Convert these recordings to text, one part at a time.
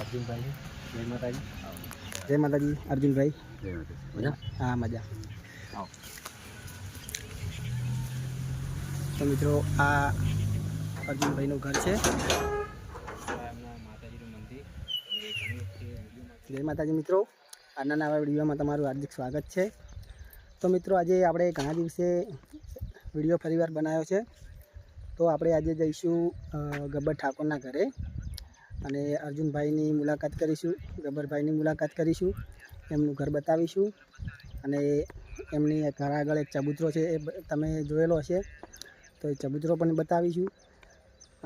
અર્જુનભાઈ જય માતાજી. જય માતાજી અર્જુનભાઈ. જય માતાજી. મજા? હા મજા. આવો. તો મિત્રો આ અર્જુનભાઈનું ઘર છે. જય માતાજી મિત્રો, આજના નવા વિડીયોમાં તમારું હાર્દિક સ્વાગત છે. તો મિત્રો આજે આપણે ઘણા દિવસે વિડીયો ફરીવાર બનાવ્યો છે. તો આપણે આજે જઈશું ગબ્બર ઠાકોરના ઘરે અને અર્જુનભાઈની મુલાકાત કરીશું, ગબ્બરભાઈની મુલાકાત કરીશું, એમનું ઘર બતાવીશું અને એમની ઘર આગળ એક ચબૂતરો છે એ તમે જોયેલો હશે, તો એ ચબૂતરો પણ બતાવીશું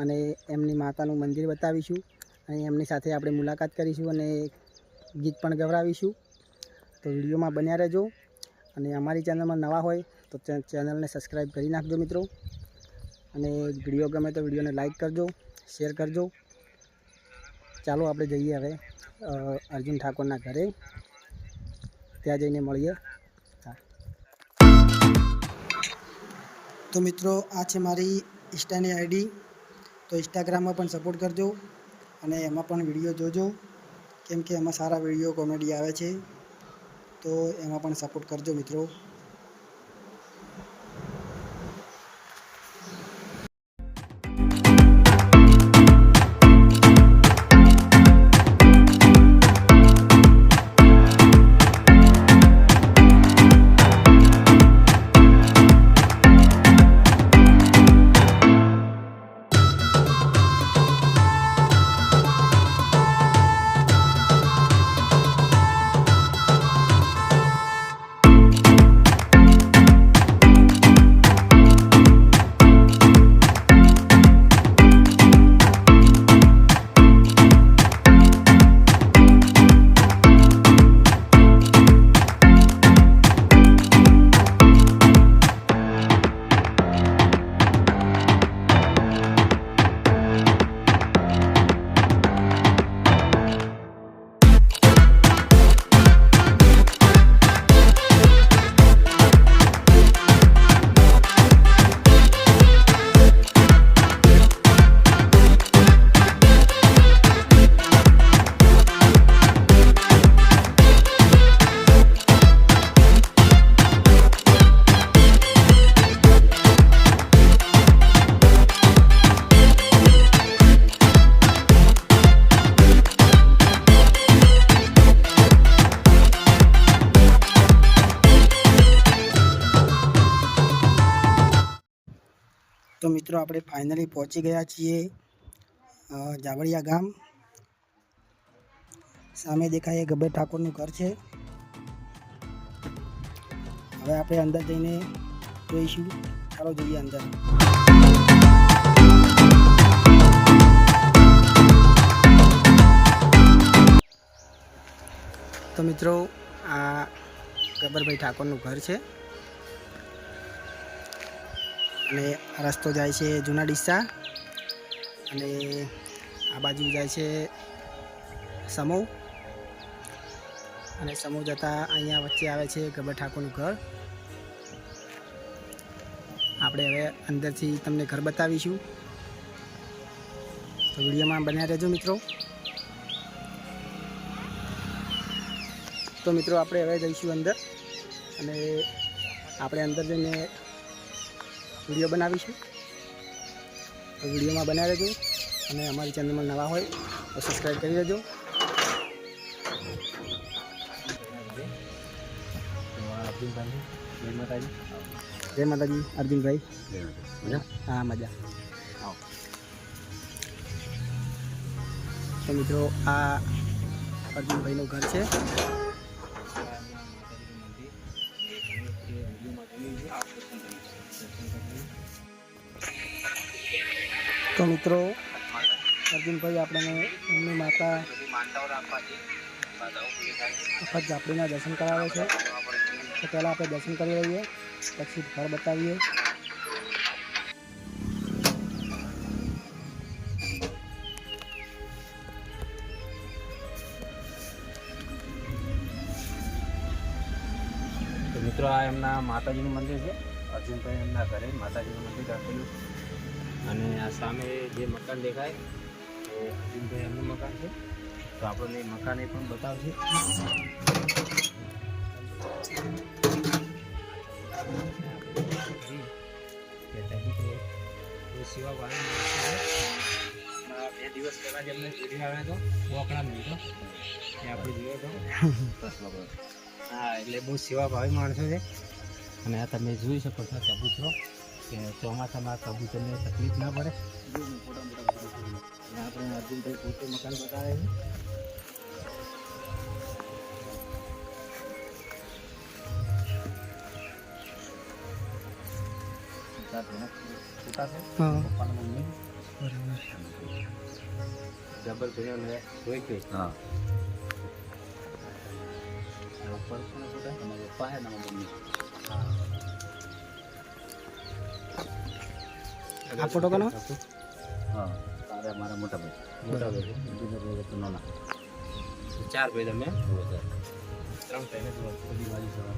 અને એમની માતાનું મંદિર બતાવીશું અને એમની સાથે આપણે મુલાકાત કરીશું અને ગીત પણ ગવડાવીશું. તો વિડીયોમાં બન્યા રહેજો અને અમારી ચેનલમાં નવા હોય તો ચેનલને સબસ્ક્રાઈબ કરી નાખજો મિત્રો, અને વિડીયો ગમે તો વિડીયોને લાઈક કરજો, શેર કરજો. ચાલો આપણે જઈએ હવે અર્જુન ઠાકોરના ઘરે, ત્યાં જઈને મળીએ. હા તો મિત્રો આ છે મારી ઇન્સ્ટાની આઈડી, તો ઇન્સ્ટાગ્રામમાં પણ સપોર્ટ કરજો અને એમાં પણ વિડીયો જોજો, કેમ કે એમાં સારા વિડીયો કોમેડી આવે છે, તો એમાં પણ સપોર્ટ કરજો મિત્રો. તો મિત્રો આપણે ફાઇનલી પહોંચી ગયા છીએ જાવળિયા ગામ. સામે દેખાય એ ગબ્બર ઠાકોરનું ઘર છે. હવે આપણે અંદર જઈને જોઈશું. ચાલો જઈએ અંદર. તો મિત્રો આ ગબ્બરભાઈ ઠાકોરનું ઘર છે અને આ રસ્તો જાય છે જૂના ડીસા અને આ બાજુ જાય છે સમો, અને સમો જતાં અહીંયા વચ્ચે આવે છે ગબ્બર ઠાકોરનું ઘર. આપણે હવે અંદરથી તમને ઘર બતાવીશું, તો વિડીયોમાં બન્યા રહેજો મિત્રો. તો મિત્રો આપણે હવે જઈશું અંદર અને આપણે અંદર જઈને વિડીયો બનાવીશું, તો વિડીયોમાં બન્યા રહેજો અને અમારી ચેનલમાં નવા હોય તો સબસ્ક્રાઈબ કરી દેજો. અર્જુનભાઈ જય માતાજી. જય માતાજી અર્જુનભાઈ. જય માતાજી. મજા? હા મજા. આવો. તો મિત્રો આ અર્જુનભાઈનું ઘર છે. તો મિત્રો અર્જુનભાઈ આપણને એમની માતા વખત ઝાપડીના દર્શન કરાવે છે, તો પહેલાં આપણે દર્શન કરી લઈએ, પછી ઘર બતાવીએ. તો મિત્રો આ એમના માતાજીનું મંદિર છે. અર્જુનભાઈ એમના ઘરે માતાજીનું મંદિર રાખેલું, અને આ સામે જે મકાન દેખાય એ અર્જુનભાઈ એમનું મકાન છે. તો આપણને મકાને પણ બતાવશે. બે દિવસ પહેલા જેમને વિડીયો આવ્યો હતો બોકડા મિલતો એ આપણે જોયો હતો. હા, એટલે બહુ સેવા ભાવી માણસો છે. અને આ તમે જોઈ શકો છો કબૂતરો, કે ચોમાસામાં કબૂતરને તકલીફ ના પડે. અને આપણે અર્જુનભાઈ પોતે મકાન બતાવે છે. હા ડબલ ભેણો જોઈ કે હા ઉપર પણ ફોટા અને પપ્પા હે ના મમ્મી. આ ફોટો કોનો? હા, તારે મારા મોટા ભાઈ તો નાના. 4 ભાઈ તમે 3 ભાઈને બધી બાજુ સવાર.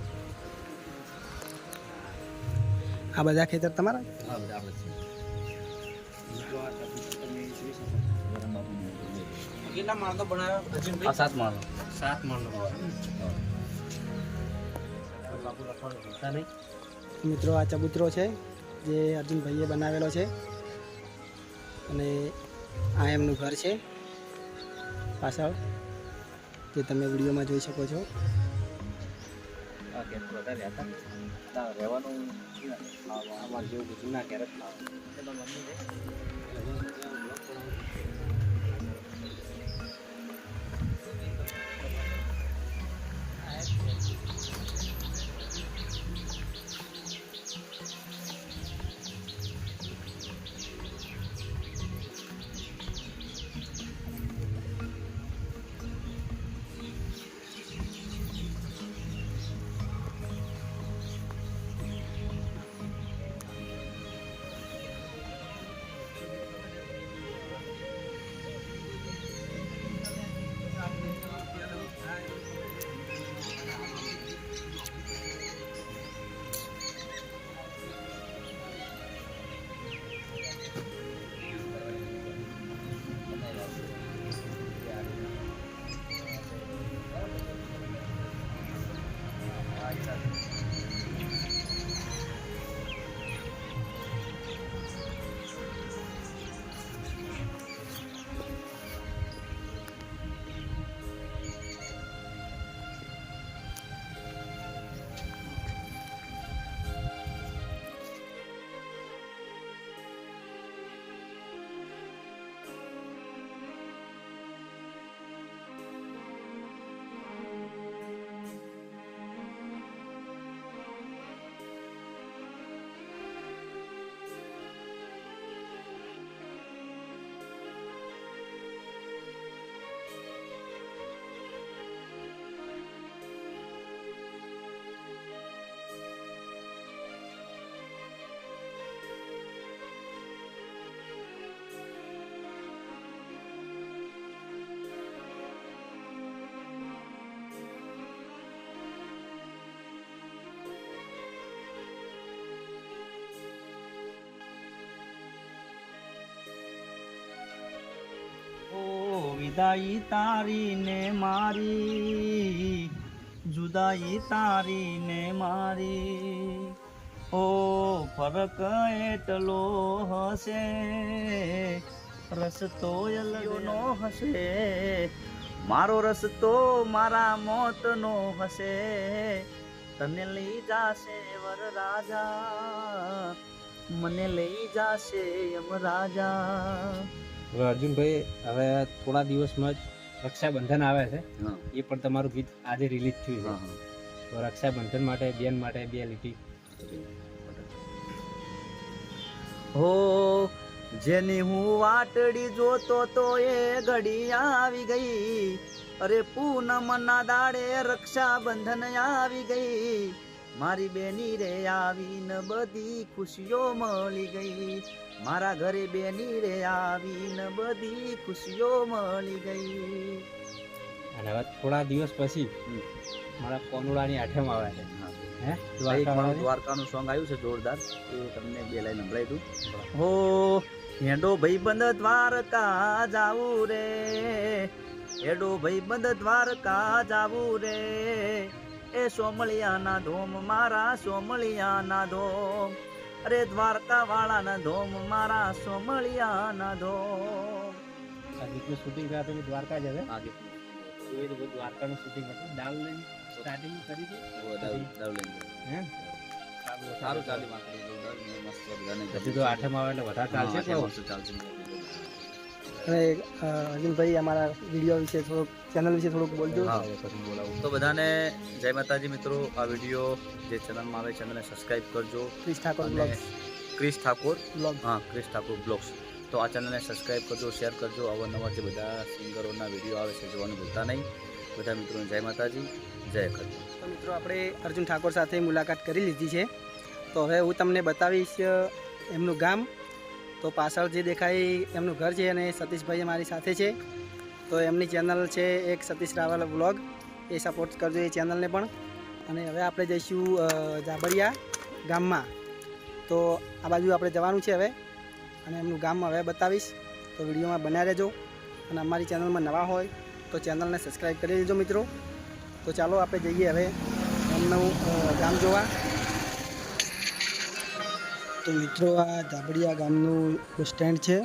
આ બધા ખેતર તમારા? હા, બધા આપણે છે. કેટલા માળ તો બનાવ્યો? 7 માળ. 7 માળનો બાપુ લખવાનું ભૂલતા નહીં. મિત્રો આ ચબૂતરો છે જે અર્જુનભાઈએ બનાવેલો છે, અને આ એમનું ઘર છે પાછળ, જે તમે વિડીયોમાં જોઈ શકો છો. આ ઘેર બધા રહેતા ના રહેવાનું અમારે જેવું બધું ના ઘેર જ વિદાઈ તારી ને મારી, જુદાઈ તારી ને મારી, ઓ ફરક એટલો હશે, રસ્તો અલગનો હશે, મારો રસ્તો મારા મોતનો હશે, તને લઈ જાશે વર રાજા, મને લઈ જાશે યમ રાજા. હવે અર્જુનભાઈ, હવે થોડા દિવસમાં જ રક્ષાબંધન આવે છે. એ પણ તમારું ગીત આજે રિલીઝ થયું છે. તો રક્ષાબંધન માટે બેન માટે 2 લીટી. હો જેની હું વાટડી જોતો તો એ ઘડી આવી ગઈ, અરે પૂનમના દાડે રક્ષાબંધન આવી ગઈ, મારી બેની રે આવીને બધી ખુશીઓ મળી ગઈ, મારા ઘરે બેની રે આવીને બધી ખુશીઓ મળી ગઈ. અને હવે થોડા દિવસ પછી મારા કોનુડાની આઠમ આવે છે. હે દ્વારકાનું સોંગ આવ્યું છે જોરદાર, એ તમને 2 લાઈન સંભળાઈ દઉં. હો હેંડો ભાઈબંધ દ્વારકા જાવું રે, હેડો ભાઈ બંધ દ્વારકા જાવું રે, એ સોમળિયાના ધોમ મારા સોમળિયાના ધોમ, અરે દ્વારકા વાળાના ધોમ મારા સોમળિયાના ધોમ. આ ગીતનું શૂટિંગ કર્યા તમે દ્વારકા જ હવે આગે એ બધું દ્વારકાનું શૂટિંગ હતું દાવ લઈને સ્ટાર્ટિંગ કરી હતી હે સારું ચાલી માત્ર મસ્ત બધાને હજી તો આઠમ આવે એટલે વધારે ચાલશે કેવું? ચાલશે. અને અર્જુનભાઈ અમારા વિડીયો વિશે થોડુંક ચેનલ વિશે થોડુંક બોલજો. હા. પછી બોલાવું તો બધાને જય માતાજી મિત્રો. આ વિડીયો જે ચેનલમાં આવે ચેનલને સબસ્ક્રાઇબ કરજો. ક્રિશ ઠાકોર અને બ્લોગ્સ ક્રિશ ઠાકોર બ્લોગ. હા ક્રિશ ઠાકોર બ્લોગ્સ. તો આ ચેનલને સબસ્ક્રાઇબ કરજો, શેર કરજો. અવારનવાર જે બધા સિંગરોના વિડીયો આવે છે જોવાનું ભૂલતા નહીં. બધા મિત્રોને જય માતાજી, જય ખડમાં. તો મિત્રો આપણે અર્જુન ઠાકોર સાથે મુલાકાત કરી લીધી છે. તો હવે હું તમને બતાવીશ એમનું ગામ. તો પાછળ જે દેખાય એમનું ઘર છે અને સતીશભાઈ અમારી સાથે છે. તો એમની ચેનલ છે એક સતીશ રાવલ વ્લોગ, એ સપોર્ટ કરજો એ ચેનલને પણ. અને હવે આપણે જઈશું જાબરિયા ગામમાં. તો આ બાજુ આપણે જવાનું છે હવે, અને એમનું ગામ હવે બતાવીશ. તો વિડીયોમાં બન્યા રહેજો. અને અમારી ચેનલમાં નવા હોય તો ચેનલને સબસ્ક્રાઈબ કરી દેજો મિત્રો. તો ચાલો આપણે જઈએ હવે એમનું ગામ જોવા. તો મિત્રો આ જાબડિયા ગામનું બસ સ્ટેન્ડ છે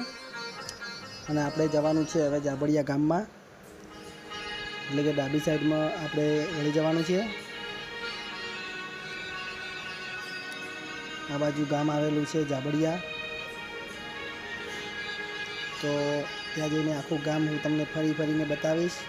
અને આપણે જવાનું છે હવે જાબડિયા ગામમાં, એટલે કે ડાબી સાઈડમાં આપણે વળી જવાનું છે. આ બાજુ ગામ આવેલું છે જાબડિયા. તો ત્યાં જઈને આખું ગામ હું તમને ફરીને બતાવીશ.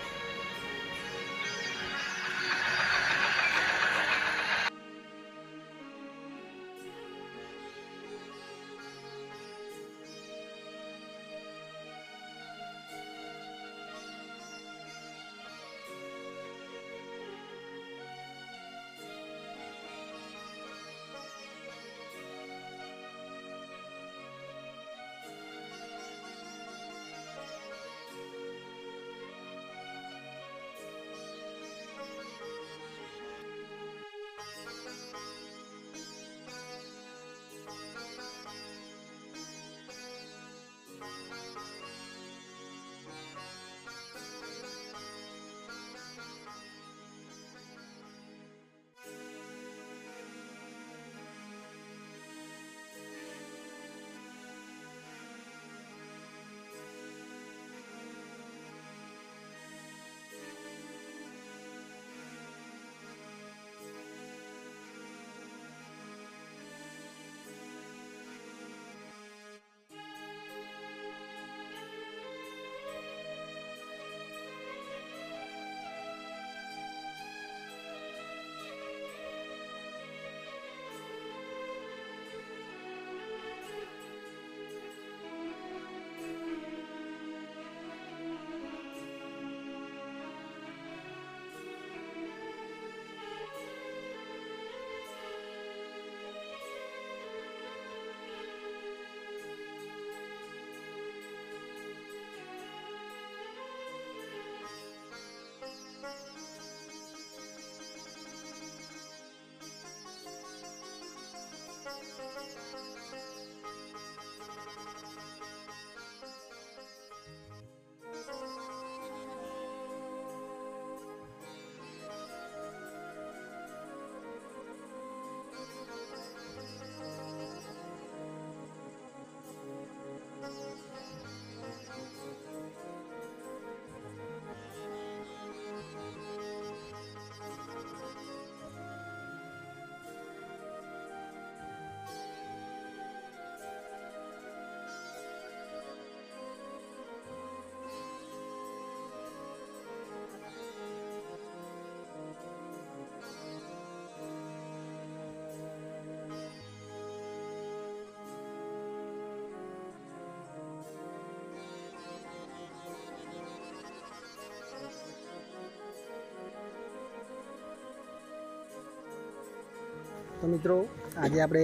તો મિત્રો આજે આપણે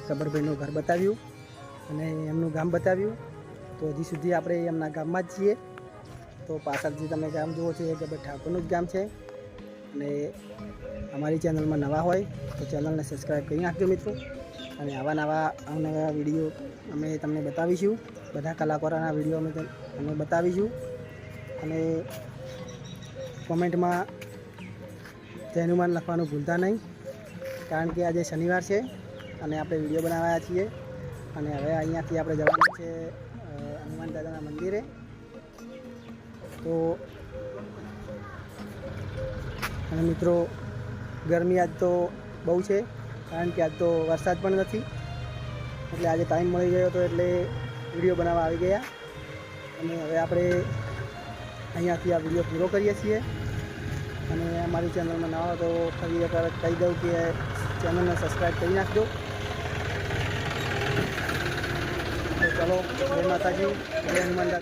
ગબ્બરભાઈનું ઘર બતાવ્યું અને એમનું ગામ બતાવ્યું. તો હજી સુધી આપણે એમના ગામમાં જ છીએ. તો પાછળ જે તમે ગામ જુઓ છો એ ગબ્બર ઠાકોરનું જ ગામ છે. અને અમારી ચેનલમાં નવા હોય તો ચેનલને સબસ્ક્રાઈબ કરી નાખજો મિત્રો. અને આવા નવા વિડીયો અમે તમને બતાવીશું. બધા કલાકારોના વિડીયો અમે બતાવીશું. અને કોમેન્ટમાં જય હનુમાન લખવાનું ભૂલતા નહીં, કારણ કે આજે શનિવાર છે અને આપણે વિડીયો બનાવ્યા છીએ. અને હવે અહીંયાથી આપણે જવાનું છે હનુમાન દાદાના મંદિરે. તો અને મિત્રો ગરમી આજ તો બહુ છે, કારણ કે આજ તો વરસાદ પણ નથી, એટલે આજે ટાઈમ મળી ગયો હતો એટલે વિડીયો બનાવવા આવી ગયા. અને હવે આપણે અહીંયાથી આ વિડીયો પૂરો કરીએ છીએ. અને અમારી ચેનલમાં નવા તો ફરી એકવાર કહી દઉં કે ચેનલને સબસ્ક્રાઈબ કરી નાખજો. તો ચલો, જય માતાજી, જય હનુમાન દાદા.